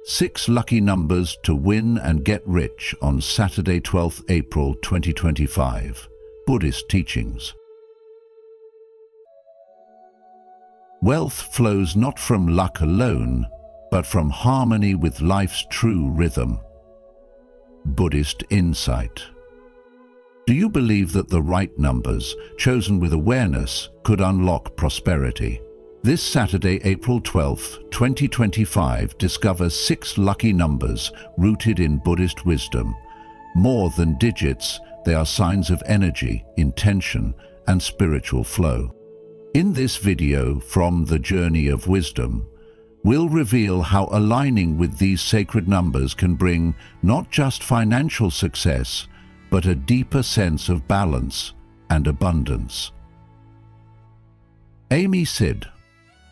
6 lucky numbers to win and get rich on Saturday, 12th April 2025. Buddhist teachings. Wealth flows not from luck alone, but from harmony with life's true rhythm. Buddhist insight. Do you believe that the right numbers, chosen with awareness, could unlock prosperity? This Saturday, April 12, 2025, discover 6 lucky numbers rooted in Buddhist wisdom. More than digits, they are signs of energy, intention, and spiritual flow. In this video from The Journey of Wisdom, we'll reveal how aligning with these sacred numbers can bring not just financial success, but a deeper sense of balance and abundance. Amy Sid.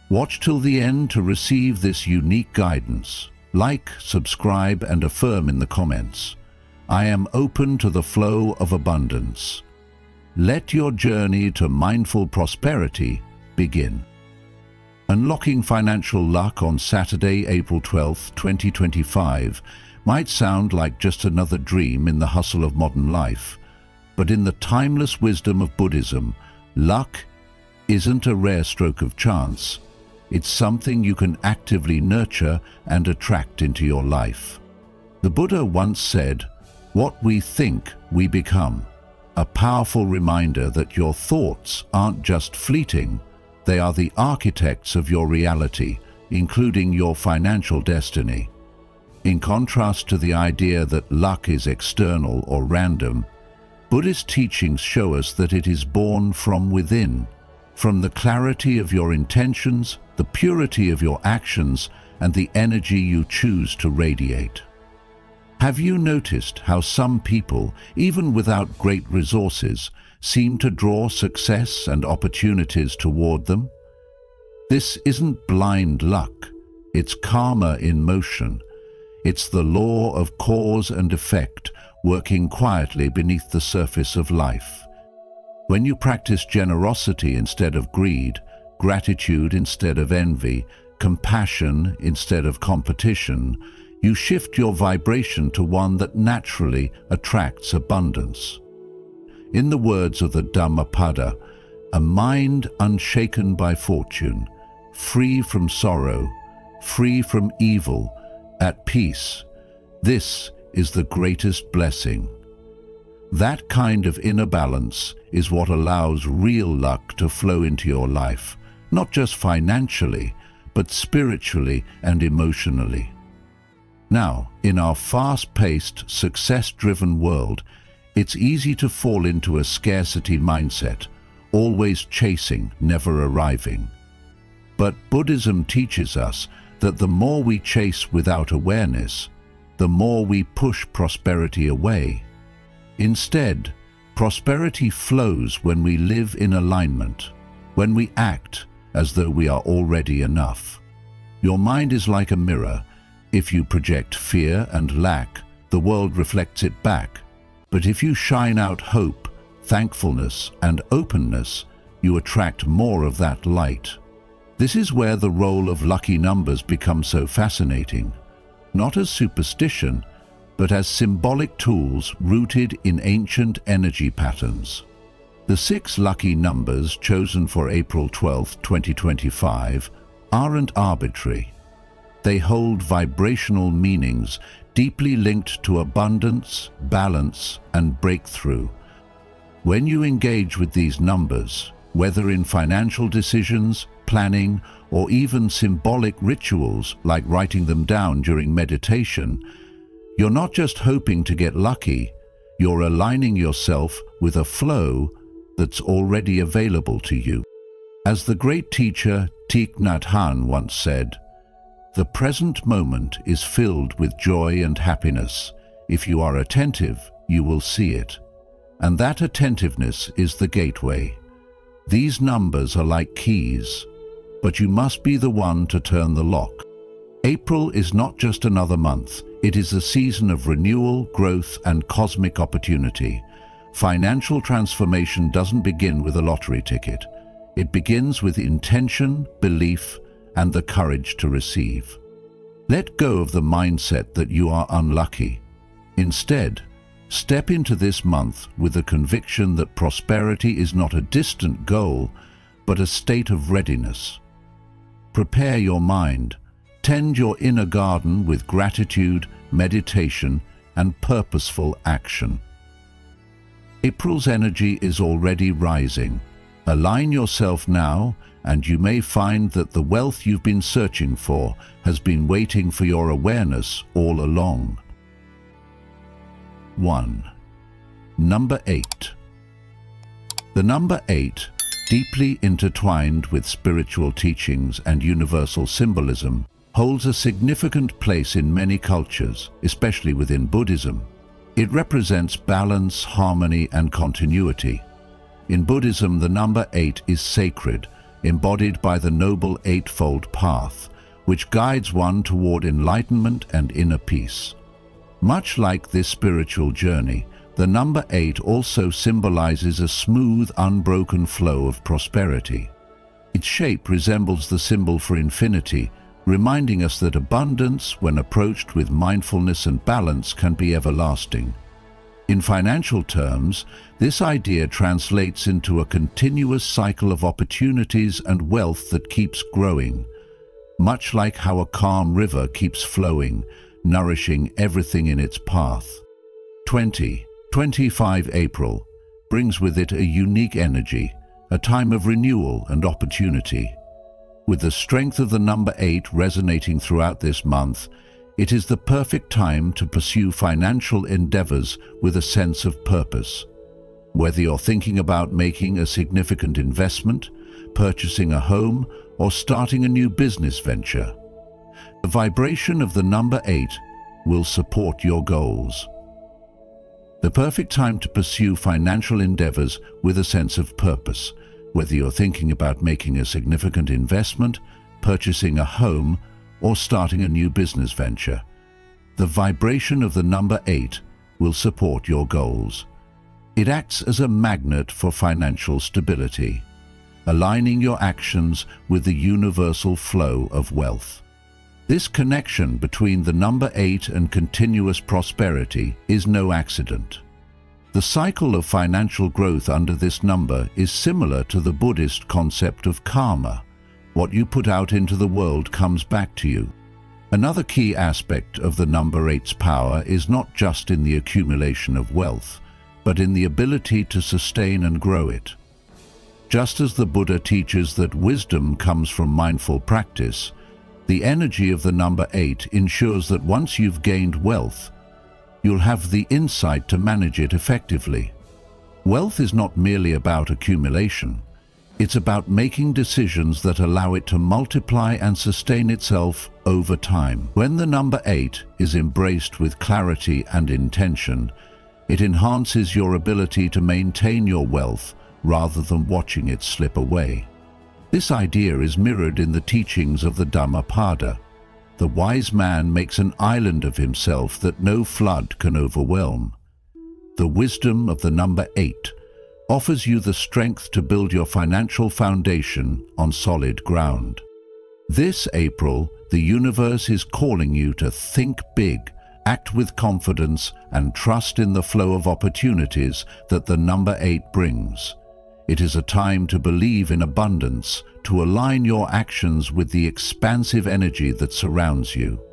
Watch till the end to receive this unique guidance. Like, subscribe, and affirm in the comments. I am open to the flow of abundance. Let your journey to mindful prosperity begin. Unlocking financial luck on Saturday, April 12, 2025 might sound like just another dream in the hustle of modern life, but in the timeless wisdom of Buddhism, luck isn't a rare stroke of chance. It's something you can actively nurture and attract into your life. The Buddha once said, "What we think, we become." A powerful reminder that your thoughts aren't just fleeting, they are the architects of your reality, including your financial destiny. In contrast to the idea that luck is external or random, Buddhist teachings show us that it is born from within, from the clarity of your intentions, the purity of your actions, and the energy you choose to radiate. Have you noticed how some people, even without great resources, seem to draw success and opportunities toward them? This isn't blind luck, it's karma in motion. It's the law of cause and effect working quietly beneath the surface of life. When you practice generosity instead of greed, gratitude instead of envy, compassion instead of competition, you shift your vibration to one that naturally attracts abundance. In the words of the Dhammapada, a mind unshaken by fortune, free from sorrow, free from evil, at peace, this is the greatest blessing. That kind of inner balance is what allows real luck to flow into your life, not just financially, but spiritually and emotionally. Now, in our fast-paced, success-driven world, it's easy to fall into a scarcity mindset, always chasing, never arriving. But Buddhism teaches us that the more we chase without awareness, the more we push prosperity away. Instead, prosperity flows when we live in alignment, when we act as though we are already enough. Your mind is like a mirror. If you project fear and lack, the world reflects it back. But if you shine out hope, thankfulness, and openness, you attract more of that light. This is where the role of lucky numbers becomes so fascinating, not as superstition, but as symbolic tools rooted in ancient energy patterns. The 6 lucky numbers chosen for April 12, 2025 aren't arbitrary. They hold vibrational meanings deeply linked to abundance, balance, and breakthrough. When you engage with these numbers, whether in financial decisions, planning, or even symbolic rituals like writing them down during meditation, you're not just hoping to get lucky, you're aligning yourself with a flow that's already available to you. As the great teacher Thich Nhat Hanh once said, "The present moment is filled with joy and happiness. If you are attentive, you will see it. And that attentiveness is the gateway. These numbers are like keys, but you must be the one to turn the lock." April is not just another month. It is a season of renewal, growth, and cosmic opportunity. Financial transformation doesn't begin with a lottery ticket. It begins with intention, belief, and the courage to receive. Let go of the mindset that you are unlucky. Instead, step into this month with the conviction that prosperity is not a distant goal, but a state of readiness. Prepare your mind, tend your inner garden with gratitude, meditation, and purposeful action. April's energy is already rising. Align yourself now, and you may find that the wealth you've been searching for has been waiting for your awareness all along. 1. Number 8. The number 8, deeply intertwined with spiritual teachings and universal symbolism, holds a significant place in many cultures, especially within Buddhism. It represents balance, harmony, and continuity. In Buddhism, the number 8 is sacred, embodied by the Noble Eightfold Path, which guides one toward enlightenment and inner peace. Much like this spiritual journey, the number 8 also symbolizes a smooth, unbroken flow of prosperity. Its shape resembles the symbol for infinity, reminding us that abundance, when approached with mindfulness and balance, can be everlasting. In financial terms, this idea translates into a continuous cycle of opportunities and wealth that keeps growing, much like how a calm river keeps flowing, nourishing everything in its path. 25 April brings with it a unique energy, a time of renewal and opportunity. With the strength of the number 8 resonating throughout this month, it is the perfect time to pursue financial endeavors with a sense of purpose. Whether you're thinking about making a significant investment, purchasing a home, or starting a new business venture, the vibration of the number 8 will support your goals. The perfect time to pursue financial endeavors with a sense of purpose, whether you're thinking about making a significant investment, purchasing a home, or starting a new business venture. The vibration of the number 8 will support your goals. It acts as a magnet for financial stability, aligning your actions with the universal flow of wealth. This connection between the number 8 and continuous prosperity is no accident. The cycle of financial growth under this number is similar to the Buddhist concept of karma. What you put out into the world comes back to you. Another key aspect of the number 8's power is not just in the accumulation of wealth, but in the ability to sustain and grow it. Just as the Buddha teaches that wisdom comes from mindful practice, the energy of the number 8 ensures that once you've gained wealth, you'll have the insight to manage it effectively. Wealth is not merely about accumulation. It's about making decisions that allow it to multiply and sustain itself over time. When the number 8 is embraced with clarity and intention, it enhances your ability to maintain your wealth rather than watching it slip away. This idea is mirrored in the teachings of the Dhammapada. The wise man makes an island of himself that no flood can overwhelm. The wisdom of the number 8 offers you the strength to build your financial foundation on solid ground. This April, the universe is calling you to think big, act with confidence, and trust in the flow of opportunities that the number 8 brings. It is a time to believe in abundance, to align your actions with the expansive energy that surrounds you.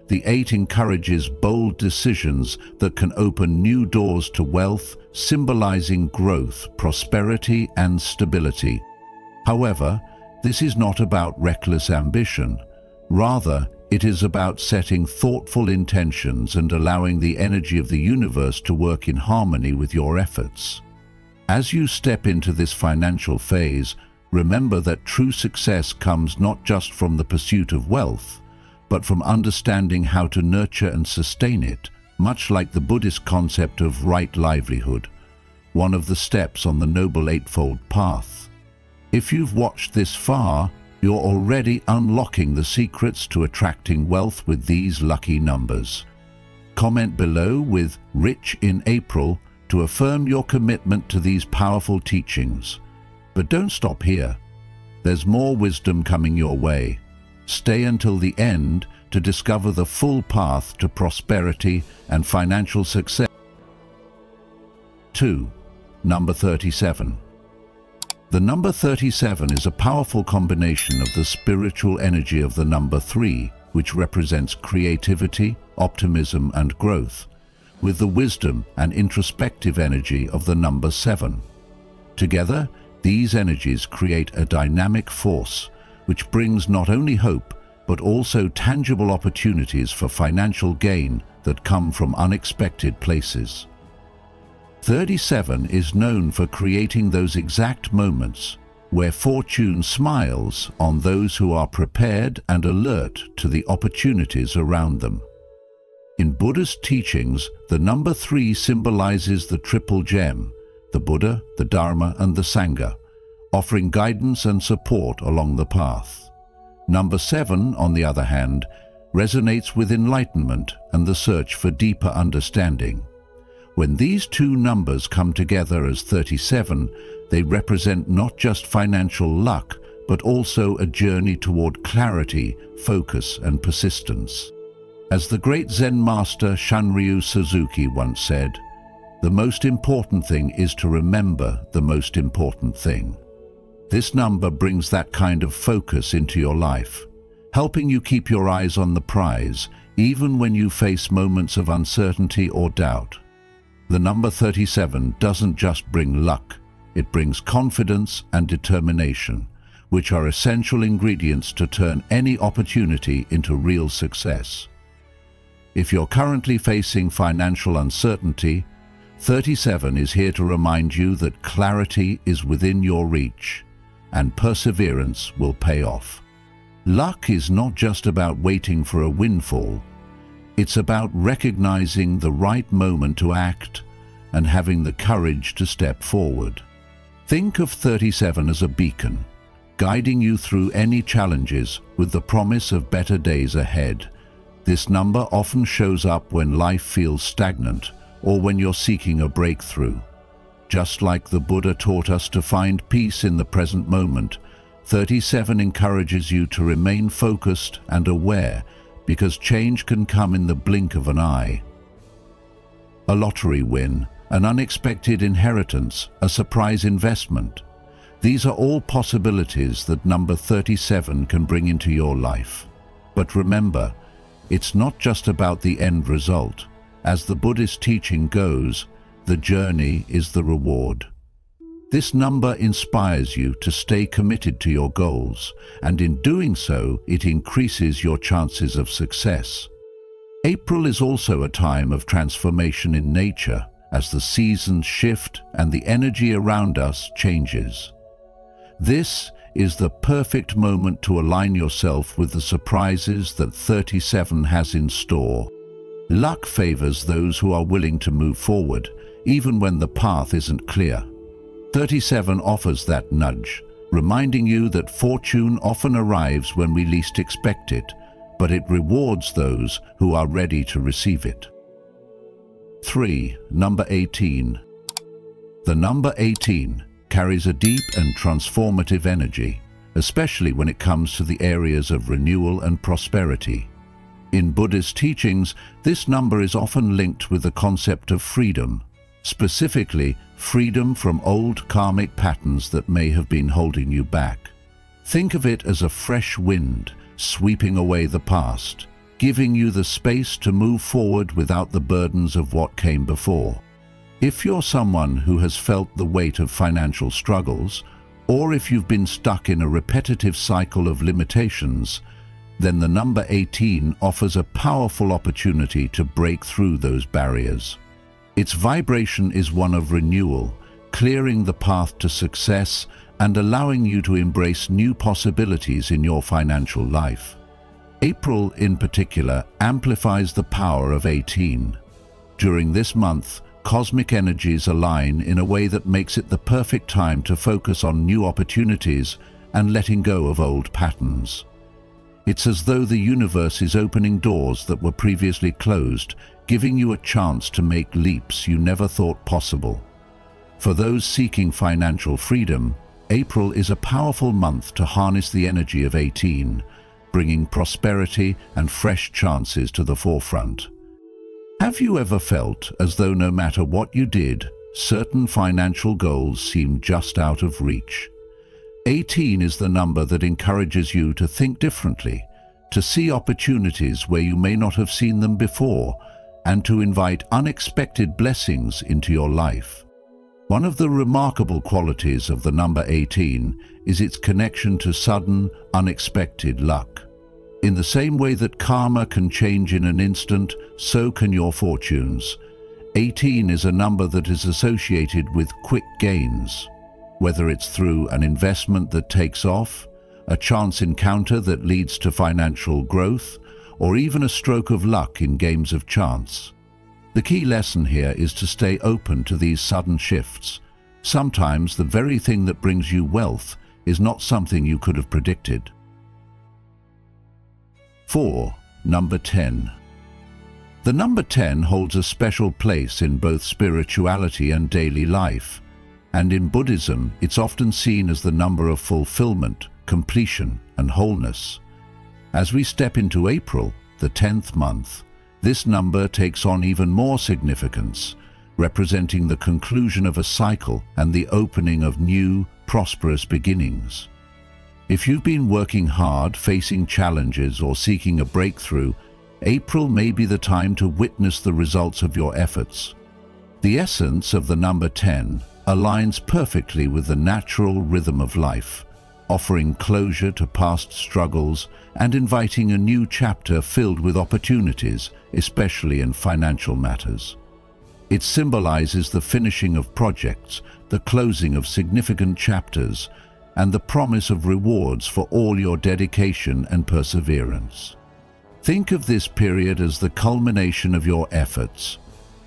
The 8 encourages bold decisions that can open new doors to wealth, symbolizing growth, prosperity, and stability. However, this is not about reckless ambition. Rather, it is about setting thoughtful intentions and allowing the energy of the universe to work in harmony with your efforts. As you step into this financial phase, remember that true success comes not just from the pursuit of wealth, but from understanding how to nurture and sustain it, much like the Buddhist concept of right livelihood, one of the steps on the Noble Eightfold Path. If you've watched this far, you're already unlocking the secrets to attracting wealth with these lucky numbers. Comment below with "Rich in April" to affirm your commitment to these powerful teachings. But don't stop here. There's more wisdom coming your way. Stay until the end to discover the full path to prosperity and financial success. 2. Number 37. The number 37 is a powerful combination of the spiritual energy of the number 3, which represents creativity, optimism, and growth, with the wisdom and introspective energy of the number 7. Together, these energies create a dynamic force which brings not only hope, but also tangible opportunities for financial gain that come from unexpected places. 37 is known for creating those exact moments where fortune smiles on those who are prepared and alert to the opportunities around them. In Buddhist teachings, the number 3 symbolizes the triple gem, the Buddha, the Dharma, and the Sangha, offering guidance and support along the path. Number 7, on the other hand, resonates with enlightenment and the search for deeper understanding. When these two numbers come together as 37, they represent not just financial luck, but also a journey toward clarity, focus, and persistence. As the great Zen master Shunryu Suzuki once said, "The most important thing is to remember the most important thing." This number brings that kind of focus into your life, helping you keep your eyes on the prize, even when you face moments of uncertainty or doubt. The number 37 doesn't just bring luck, it brings confidence and determination, which are essential ingredients to turn any opportunity into real success. If you're currently facing financial uncertainty, 37 is here to remind you that clarity is within your reach, and perseverance will pay off. Luck is not just about waiting for a windfall. It's about recognizing the right moment to act and having the courage to step forward. Think of 37 as a beacon, guiding you through any challenges with the promise of better days ahead. This number often shows up when life feels stagnant or when you're seeking a breakthrough. Just like the Buddha taught us to find peace in the present moment, 37 encourages you to remain focused and aware, because change can come in the blink of an eye. A lottery win, an unexpected inheritance, a surprise investment. These are all possibilities that number 37 can bring into your life. But remember, it's not just about the end result. As the Buddhist teaching goes, the journey is the reward. This number inspires you to stay committed to your goals, and in doing so, it increases your chances of success. April is also a time of transformation in nature, as the seasons shift and the energy around us changes. This is the perfect moment to align yourself with the surprises that 37 has in store. Luck favors those who are willing to move forward, even when the path isn't clear. 37 offers that nudge, reminding you that fortune often arrives when we least expect it, but it rewards those who are ready to receive it. 3. Number 18. The number 18 carries a deep and transformative energy, especially when it comes to the areas of renewal and prosperity. In Buddhist teachings, this number is often linked with the concept of freedom, specifically freedom from old karmic patterns that may have been holding you back. Think of it as a fresh wind sweeping away the past, giving you the space to move forward without the burdens of what came before. If you're someone who has felt the weight of financial struggles, or if you've been stuck in a repetitive cycle of limitations, then the number 18 offers a powerful opportunity to break through those barriers. Its vibration is one of renewal, clearing the path to success and allowing you to embrace new possibilities in your financial life. April, in particular, amplifies the power of 18. During this month, cosmic energies align in a way that makes it the perfect time to focus on new opportunities and letting go of old patterns. It's as though the universe is opening doors that were previously closed, giving you a chance to make leaps you never thought possible. For those seeking financial freedom, April is a powerful month to harness the energy of 18. bringing prosperity and fresh chances to the forefront. Have you ever felt as though no matter what you did, certain financial goals seemed just out of reach? 18 is the number that encourages you to think differently, to see opportunities where you may not have seen them before, and to invite unexpected blessings into your life. One of the remarkable qualities of the number 18 is its connection to sudden, unexpected luck. In the same way that karma can change in an instant, so can your fortunes. 18 is a number that is associated with quick gains, whether it's through an investment that takes off, a chance encounter that leads to financial growth, or even a stroke of luck in games of chance. The key lesson here is to stay open to these sudden shifts. Sometimes the very thing that brings you wealth is not something you could have predicted. 4. Number 10. The number 10 holds a special place in both spirituality and daily life, and in Buddhism it's often seen as the number of fulfillment, completion, and wholeness. As we step into April, the 10th month, this number takes on even more significance, representing the conclusion of a cycle and the opening of new, prosperous beginnings. If you've been working hard, facing challenges, or seeking a breakthrough, April may be the time to witness the results of your efforts. The essence of the number 10 aligns perfectly with the natural rhythm of life, offering closure to past struggles and inviting a new chapter filled with opportunities, especially in financial matters. It symbolizes the finishing of projects, the closing of significant chapters, and the promise of rewards for all your dedication and perseverance. Think of this period as the culmination of your efforts.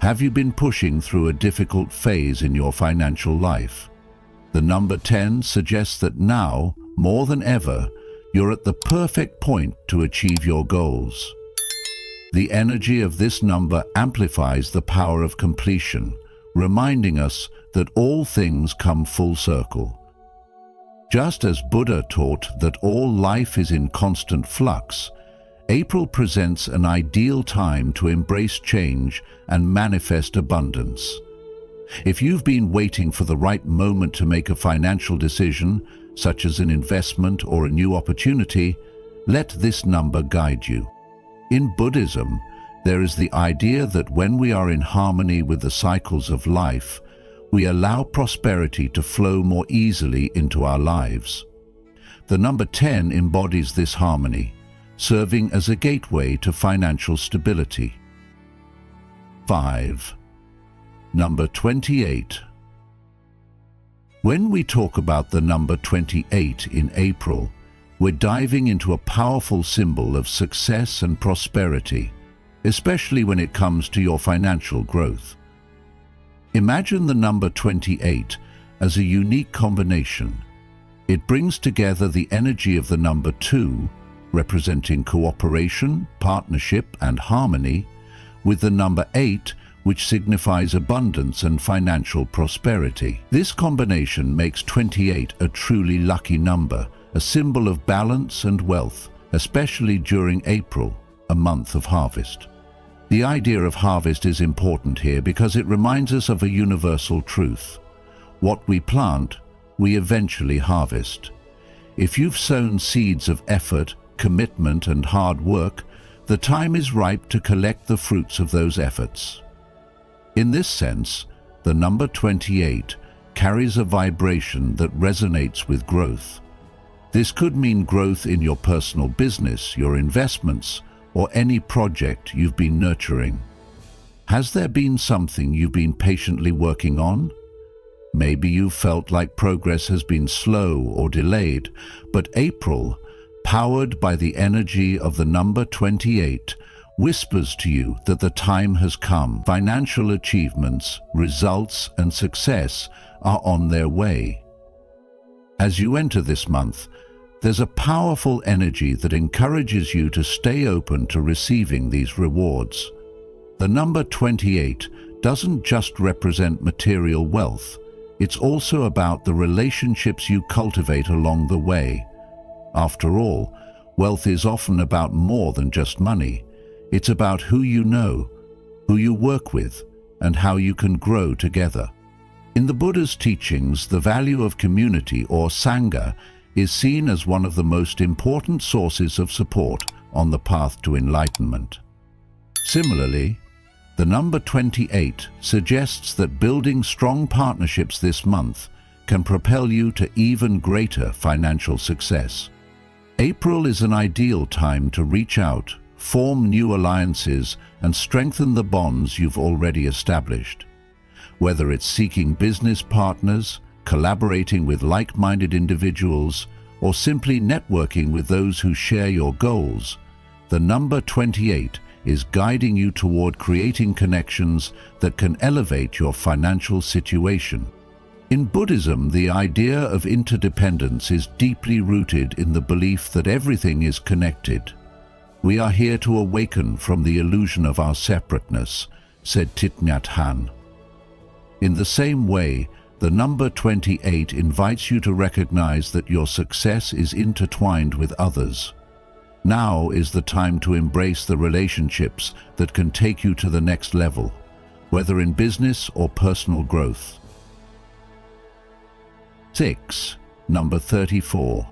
Have you been pushing through a difficult phase in your financial life? The number 10 suggests that now, more than ever, you're at the perfect point to achieve your goals. The energy of this number amplifies the power of completion, reminding us that all things come full circle. Just as Buddha taught that all life is in constant flux, April presents an ideal time to embrace change and manifest abundance. If you've been waiting for the right moment to make a financial decision, such as an investment or a new opportunity, let this number guide you. In Buddhism, there is the idea that when we are in harmony with the cycles of life, we allow prosperity to flow more easily into our lives. The number 10 embodies this harmony, serving as a gateway to financial stability. 5. Number 28. When we talk about the number 28 in April, we're diving into a powerful symbol of success and prosperity, especially when it comes to your financial growth. Imagine the number 28 as a unique combination. It brings together the energy of the number 2, representing cooperation, partnership, and harmony, with the number 8, which signifies abundance and financial prosperity. This combination makes 28 a truly lucky number, a symbol of balance and wealth, especially during April, a month of harvest. The idea of harvest is important here because it reminds us of a universal truth. What we plant, we eventually harvest. If you've sown seeds of effort, commitment, and hard work, the time is ripe to collect the fruits of those efforts. In this sense, the number 28 carries a vibration that resonates with growth. This could mean growth in your personal business, your investments, or any project you've been nurturing. Has there been something you've been patiently working on? Maybe you've felt like progress has been slow or delayed, but April, powered by the energy of the number 28, whispers to you that the time has come. Financial achievements, results, and success are on their way. As you enter this month, there's a powerful energy that encourages you to stay open to receiving these rewards. The number 28 doesn't just represent material wealth, it's also about the relationships you cultivate along the way. After all, Wealth is often about more than just money. It's about who you know, who you work with, and how you can grow together. In the Buddha's teachings, the value of community, or sangha, is seen as one of the most important sources of support on the path to enlightenment. Similarly, the number 28 suggests that building strong partnerships this month can propel you to even greater financial success. April is an ideal time to reach out, form new alliances, and strengthen the bonds you've already established. Whether it's seeking business partners, collaborating with like-minded individuals, or simply networking with those who share your goals, the number 28 is guiding you toward creating connections that can elevate your financial situation. In Buddhism, the idea of interdependence is deeply rooted in the belief that everything is connected. "We are here to awaken from the illusion of our separateness," said Thich Nhat Hanh. In the same way, the number 28 invites you to recognize that your success is intertwined with others. Now is the time to embrace the relationships that can take you to the next level, whether in business or personal growth. 6. Number 34.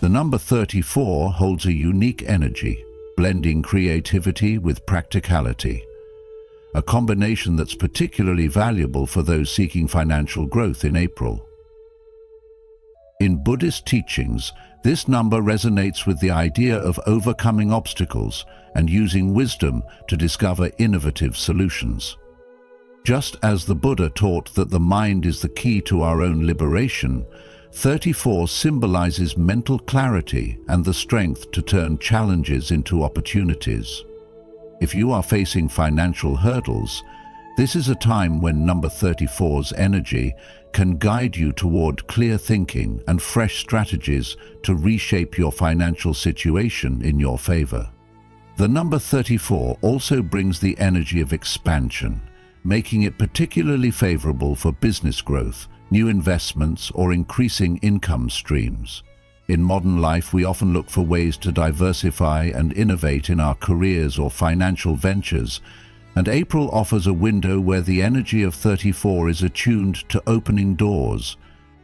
The number 34 holds a unique energy, blending creativity with practicality, a combination that's particularly valuable for those seeking financial growth in April. In Buddhist teachings, this number resonates with the idea of overcoming obstacles and using wisdom to discover innovative solutions. Just as the Buddha taught that the mind is the key to our own liberation, 34 symbolizes mental clarity and the strength to turn challenges into opportunities. If you are facing financial hurdles, this is a time when number 34's energy can guide you toward clear thinking and fresh strategies to reshape your financial situation in your favor. The number 34 also brings the energy of expansion, making it particularly favorable for business growth, new investments, or increasing income streams. In modern life, we often look for ways to diversify and innovate in our careers or financial ventures, and April offers a window where the energy of 34 is attuned to opening doors.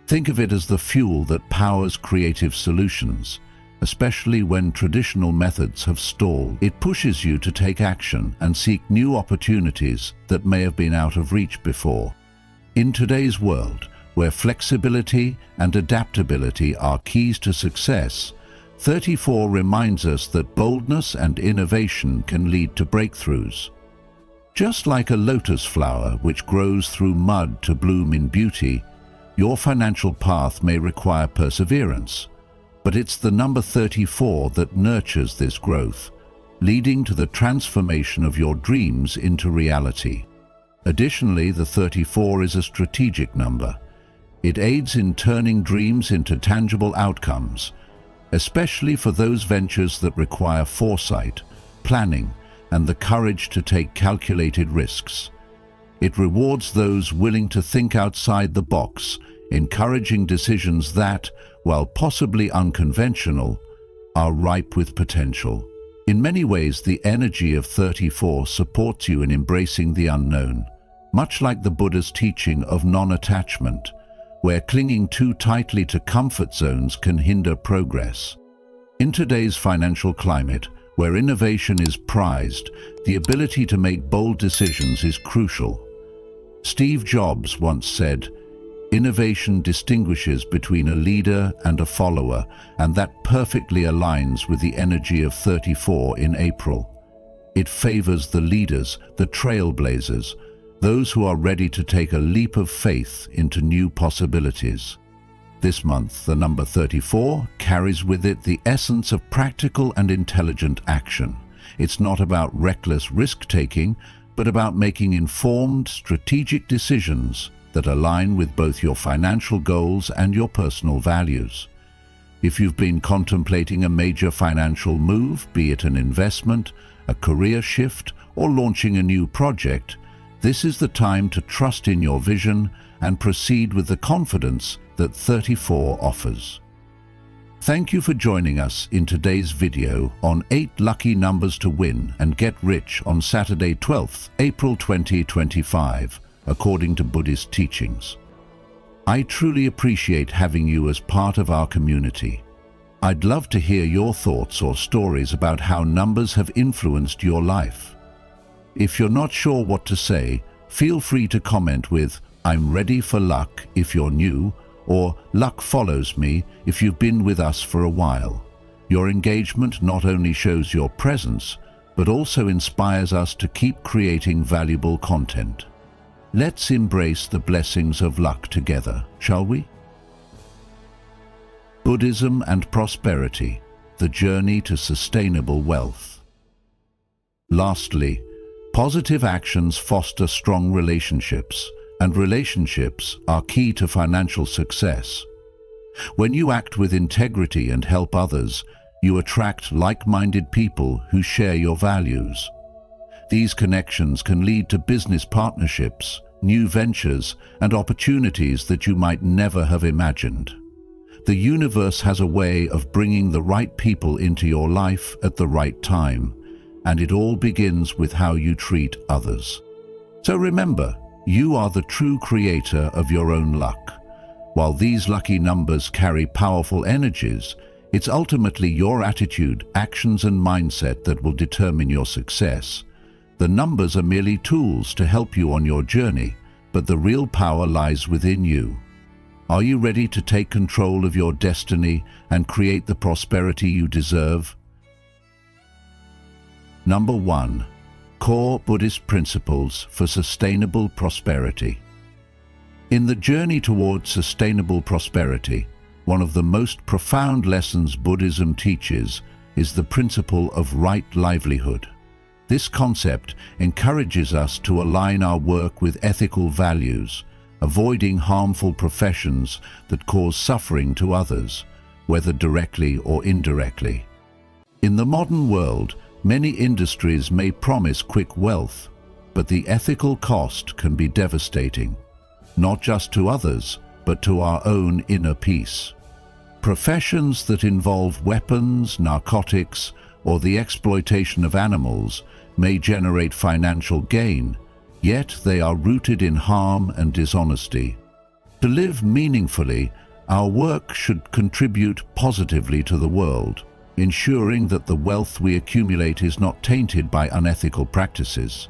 Think of it as the fuel that powers creative solutions, especially when traditional methods have stalled. It pushes you to take action and seek new opportunities that may have been out of reach before. In today's world, where flexibility and adaptability are keys to success, 34 reminds us that boldness and innovation can lead to breakthroughs. Just like a lotus flower which grows through mud to bloom in beauty, your financial path may require perseverance, but it's the number 34 that nurtures this growth, leading to the transformation of your dreams into reality. Additionally, the 34 is a strategic number. It aids in turning dreams into tangible outcomes, especially for those ventures that require foresight, planning, and the courage to take calculated risks. It rewards those willing to think outside the box, encouraging decisions that, while possibly unconventional, are ripe with potential. In many ways, the energy of 34 supports you in embracing the unknown, much like the Buddha's teaching of non-attachment, where clinging too tightly to comfort zones can hinder progress. In today's financial climate, where innovation is prized, the ability to make bold decisions is crucial. Steve Jobs once said, "Innovation distinguishes between a leader and a follower," and that perfectly aligns with the energy of 34 in April. It favors the leaders, the trailblazers, those who are ready to take a leap of faith into new possibilities. This month, the number 34 carries with it the essence of practical and intelligent action. It's not about reckless risk-taking, but about making informed, strategic decisions that align with both your financial goals and your personal values. If you've been contemplating a major financial move, be it an investment, a career shift, or launching a new project, this is the time to trust in your vision and proceed with the confidence that 34 offers. Thank you for joining us in today's video on 8 lucky numbers to win and get rich on Saturday 12th April 2025, according to Buddhist teachings. I truly appreciate having you as part of our community. I'd love to hear your thoughts or stories about how numbers have influenced your life. If you're not sure what to say, feel free to comment with "I'm ready for luck" if you're new, or "Luck follows me" if you've been with us for a while. Your engagement not only shows your presence, but also inspires us to keep creating valuable content. Let's embrace the blessings of luck together, shall we? Buddhism and prosperity, the journey to sustainable wealth. Lastly, positive actions foster strong relationships, and relationships are key to financial success. When you act with integrity and help others, you attract like-minded people who share your values. These connections can lead to business partnerships, new ventures, and opportunities that you might never have imagined. The universe has a way of bringing the right people into your life at the right time, and it all begins with how you treat others. So remember, you are the true creator of your own luck. While these lucky numbers carry powerful energies, it's ultimately your attitude, actions, and mindset that will determine your success. The numbers are merely tools to help you on your journey, but the real power lies within you. Are you ready to take control of your destiny and create the prosperity you deserve? Number 1. Core Buddhist principles for sustainable prosperity. In the journey towards sustainable prosperity, one of the most profound lessons Buddhism teaches is the principle of right livelihood. This concept encourages us to align our work with ethical values, avoiding harmful professions that cause suffering to others, whether directly or indirectly. In the modern world, many industries may promise quick wealth, but the ethical cost can be devastating, not just to others, but to our own inner peace. Professions that involve weapons, narcotics, or the exploitation of animals may generate financial gain, yet they are rooted in harm and dishonesty. To live meaningfully, our work should contribute positively to the world, ensuring that the wealth we accumulate is not tainted by unethical practices.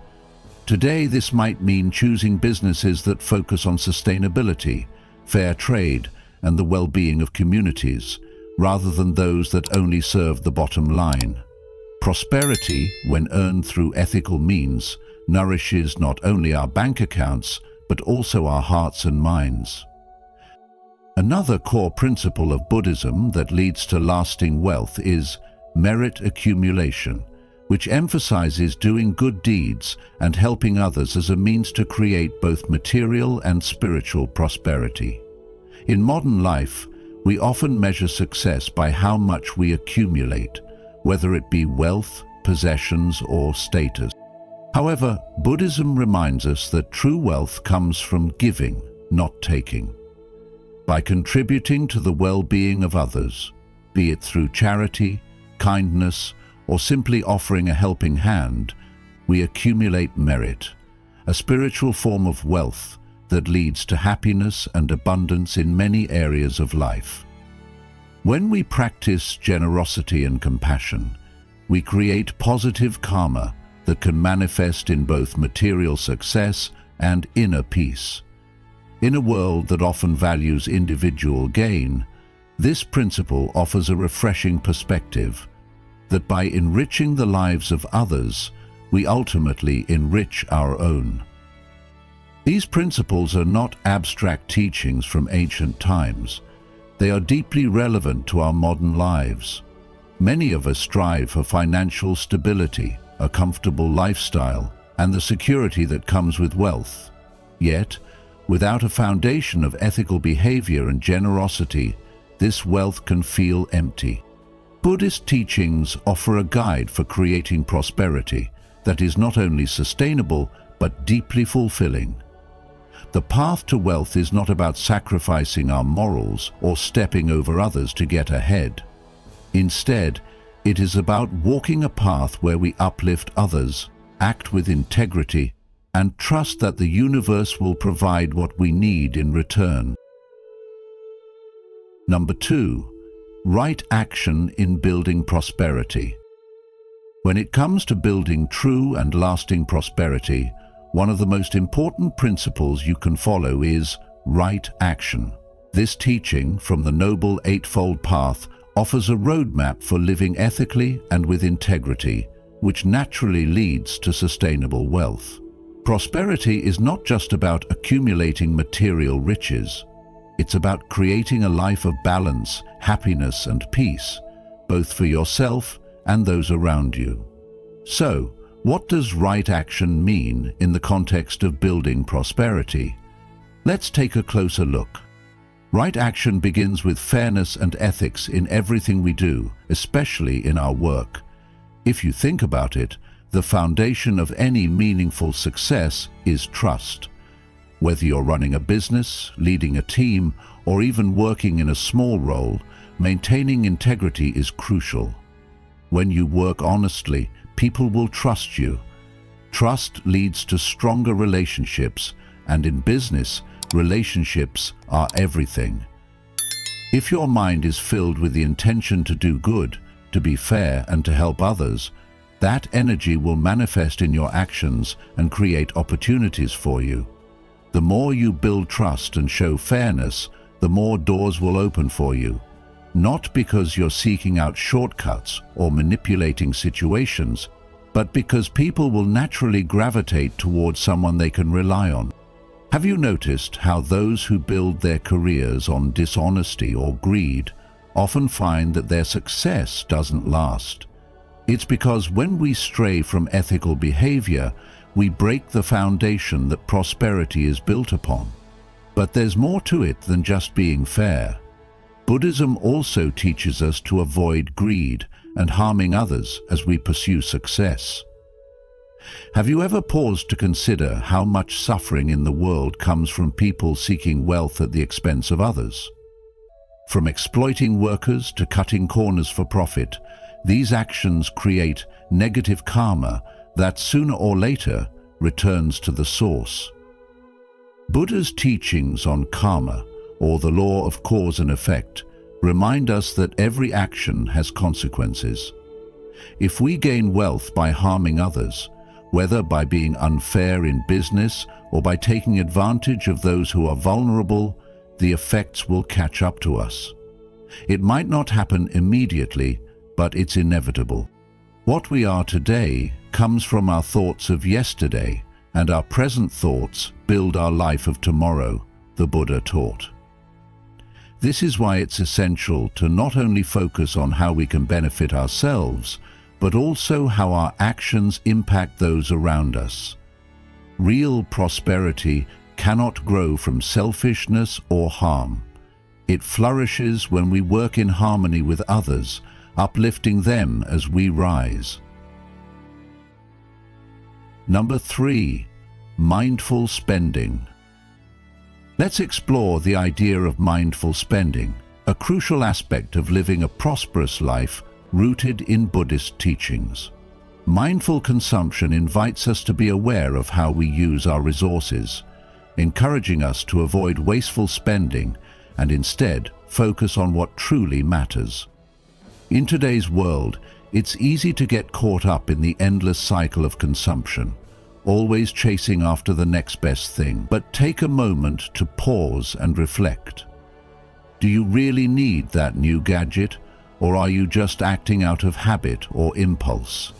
Today, this might mean choosing businesses that focus on sustainability, fair trade, and the well-being of communities, rather than those that only serve the bottom line. Prosperity, when earned through ethical means, nourishes not only our bank accounts, but also our hearts and minds. Another core principle of Buddhism that leads to lasting wealth is merit accumulation, which emphasizes doing good deeds and helping others as a means to create both material and spiritual prosperity. In modern life, we often measure success by how much we accumulate, whether it be wealth, possessions, or status. However, Buddhism reminds us that true wealth comes from giving, not taking. By contributing to the well-being of others, be it through charity, kindness, or simply offering a helping hand, we accumulate merit, a spiritual form of wealth that leads to happiness and abundance in many areas of life. When we practice generosity and compassion, we create positive karma that can manifest in both material success and inner peace. In a world that often values individual gain, this principle offers a refreshing perspective that by enriching the lives of others, we ultimately enrich our own. These principles are not abstract teachings from ancient times. They are deeply relevant to our modern lives. Many of us strive for financial stability, a comfortable lifestyle, and the security that comes with wealth. Yet, without a foundation of ethical behavior and generosity, this wealth can feel empty. Buddhist teachings offer a guide for creating prosperity that is not only sustainable, but deeply fulfilling. The path to wealth is not about sacrificing our morals or stepping over others to get ahead. Instead, it is about walking a path where we uplift others, act with integrity, and trust that the universe will provide what we need in return. Number 2. Right action in building prosperity. When it comes to building true and lasting prosperity, one of the most important principles you can follow is right action. This teaching from the Noble Eightfold Path offers a roadmap for living ethically and with integrity, which naturally leads to sustainable wealth. Prosperity is not just about accumulating material riches. It's about creating a life of balance, happiness, and peace, both for yourself and those around you. So, what does right action mean in the context of building prosperity? Let's take a closer look. Right action begins with fairness and ethics in everything we do, especially in our work. If you think about it, the foundation of any meaningful success is trust. Whether you're running a business, leading a team, or even working in a small role, maintaining integrity is crucial. When you work honestly, people will trust you. Trust leads to stronger relationships, and in business, relationships are everything. If your mind is filled with the intention to do good, to be fair, and to help others, that energy will manifest in your actions and create opportunities for you. The more you build trust and show fairness, the more doors will open for you. Not because you're seeking out shortcuts or manipulating situations, but because people will naturally gravitate towards someone they can rely on. Have you noticed how those who build their careers on dishonesty or greed often find that their success doesn't last? It's because when we stray from ethical behavior, we break the foundation that prosperity is built upon. But there's more to it than just being fair. Buddhism also teaches us to avoid greed and harming others as we pursue success. Have you ever paused to consider how much suffering in the world comes from people seeking wealth at the expense of others? From exploiting workers to cutting corners for profit, these actions create negative karma that sooner or later returns to the source. Buddha's teachings on karma, or the law of cause and effect, remind us that every action has consequences. If we gain wealth by harming others, whether by being unfair in business or by taking advantage of those who are vulnerable, the effects will catch up to us. It might not happen immediately, but it's inevitable. What we are today comes from our thoughts of yesterday, and our present thoughts build our life of tomorrow, the Buddha taught. This is why it's essential to not only focus on how we can benefit ourselves, but also how our actions impact those around us. Real prosperity cannot grow from selfishness or harm. It flourishes when we work in harmony with others, uplifting them as we rise. Number 3. Mindful spending. Let's explore the idea of mindful spending, a crucial aspect of living a prosperous life rooted in Buddhist teachings. Mindful consumption invites us to be aware of how we use our resources, encouraging us to avoid wasteful spending and instead focus on what truly matters. In today's world, it's easy to get caught up in the endless cycle of consumption, always chasing after the next best thing. But take a moment to pause and reflect. Do you really need that new gadget, or are you just acting out of habit or impulse?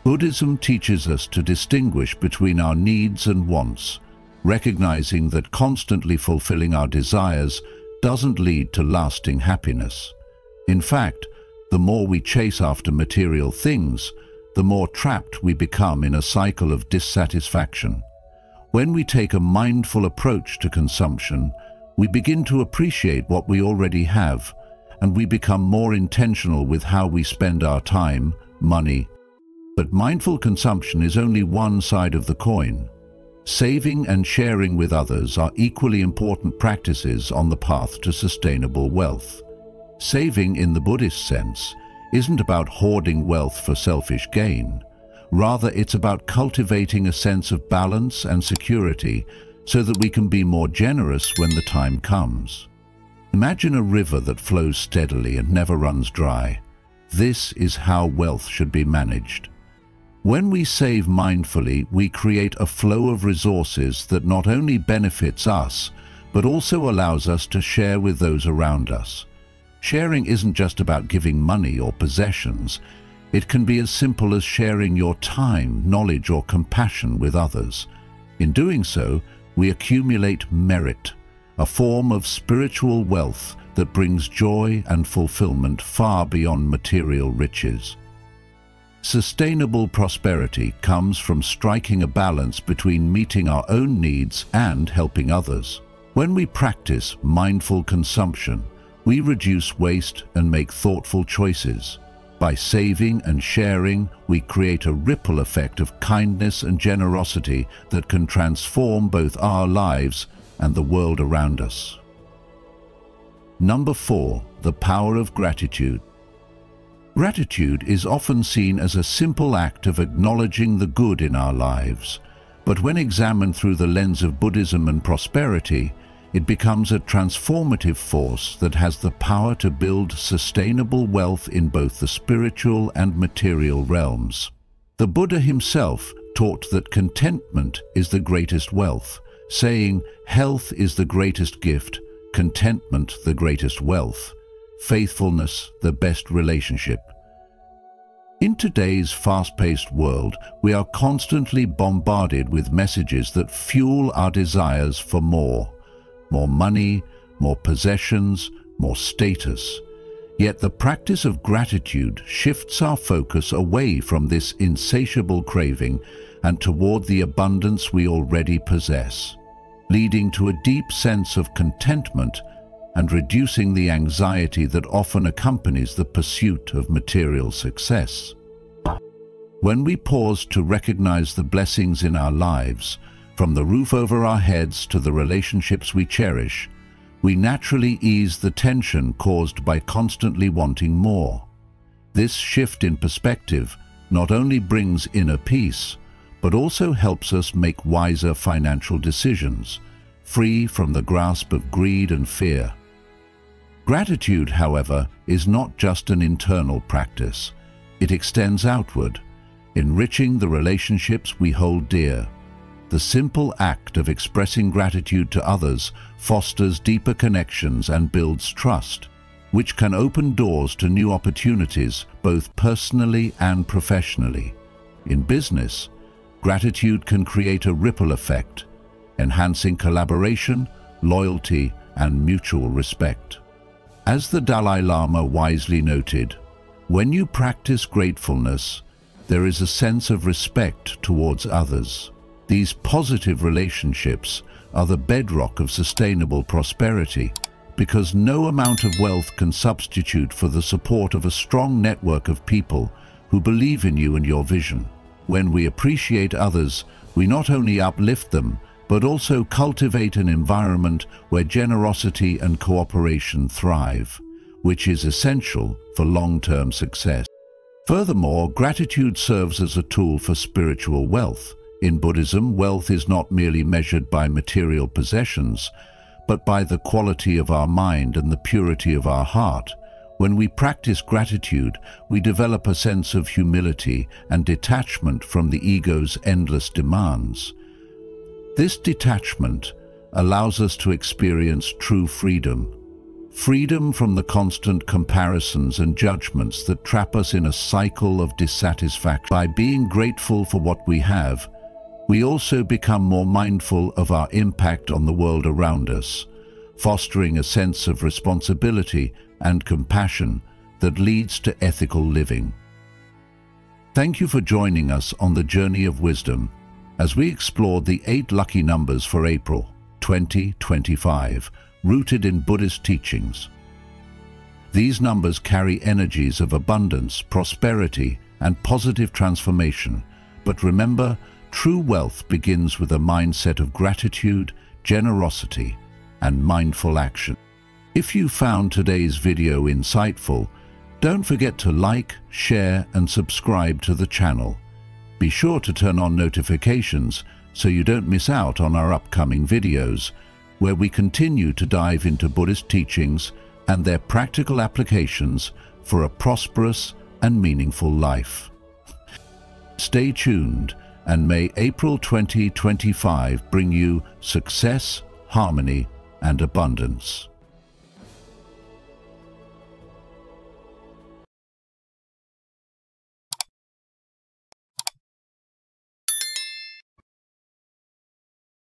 Buddhism teaches us to distinguish between our needs and wants, recognizing that constantly fulfilling our desires doesn't lead to lasting happiness. In fact, the more we chase after material things, the more trapped we become in a cycle of dissatisfaction. When we take a mindful approach to consumption, we begin to appreciate what we already have, and we become more intentional with how we spend our time, money. But mindful consumption is only one side of the coin. Saving and sharing with others are equally important practices on the path to sustainable wealth. Saving in the Buddhist sense isn't about hoarding wealth for selfish gain. Rather, it's about cultivating a sense of balance and security so that we can be more generous when the time comes. Imagine a river that flows steadily and never runs dry. This is how wealth should be managed. When we save mindfully, we create a flow of resources that not only benefits us, but also allows us to share with those around us. Sharing isn't just about giving money or possessions. It can be as simple as sharing your time, knowledge, or compassion with others. In doing so, we accumulate merit, a form of spiritual wealth that brings joy and fulfillment far beyond material riches. Sustainable prosperity comes from striking a balance between meeting our own needs and helping others. When we practice mindful consumption, we reduce waste and make thoughtful choices. By saving and sharing, we create a ripple effect of kindness and generosity that can transform both our lives and the world around us. Number 4, the power of gratitude. Gratitude is often seen as a simple act of acknowledging the good in our lives, but when examined through the lens of Buddhism and prosperity, it becomes a transformative force that has the power to build sustainable wealth in both the spiritual and material realms. The Buddha himself taught that contentment is the greatest wealth, saying, "Health is the greatest gift, contentment the greatest wealth, faithfulness the best relationship." In today's fast-paced world, we are constantly bombarded with messages that fuel our desires for more money, more possessions, more status. Yet the practice of gratitude shifts our focus away from this insatiable craving and toward the abundance we already possess, leading to a deep sense of contentment and reducing the anxiety that often accompanies the pursuit of material success. When we pause to recognize the blessings in our lives, from the roof over our heads to the relationships we cherish, we naturally ease the tension caused by constantly wanting more. This shift in perspective not only brings inner peace, but also helps us make wiser financial decisions, free from the grasp of greed and fear. Gratitude, however, is not just an internal practice. It extends outward, enriching the relationships we hold dear. The simple act of expressing gratitude to others fosters deeper connections and builds trust, which can open doors to new opportunities both personally and professionally. In business, gratitude can create a ripple effect, enhancing collaboration, loyalty, and mutual respect. As the Dalai Lama wisely noted, when you practice gratefulness, there is a sense of respect towards others. These positive relationships are the bedrock of sustainable prosperity, because no amount of wealth can substitute for the support of a strong network of people who believe in you and your vision. When we appreciate others, we not only uplift them, but also cultivate an environment where generosity and cooperation thrive, which is essential for long-term success. Furthermore, gratitude serves as a tool for spiritual wealth. In Buddhism, wealth is not merely measured by material possessions, but by the quality of our mind and the purity of our heart. When we practice gratitude, we develop a sense of humility and detachment from the ego's endless demands. This detachment allows us to experience true freedom. Freedom from the constant comparisons and judgments that trap us in a cycle of dissatisfaction. By being grateful for what we have, we also become more mindful of our impact on the world around us, fostering a sense of responsibility and compassion that leads to ethical living. Thank you for joining us on the journey of wisdom as we explored the 8 lucky numbers for April 2025, rooted in Buddhist teachings. These numbers carry energies of abundance, prosperity, and positive transformation. But remember, True wealth begins with a mindset of gratitude, generosity, and mindful action. If you found today's video insightful, don't forget to like, share, and subscribe to the channel. Be sure to turn on notifications so you don't miss out on our upcoming videos, where we continue to dive into Buddhist teachings and their practical applications for a prosperous and meaningful life. Stay tuned, and may April 2025 bring you success, harmony, and abundance.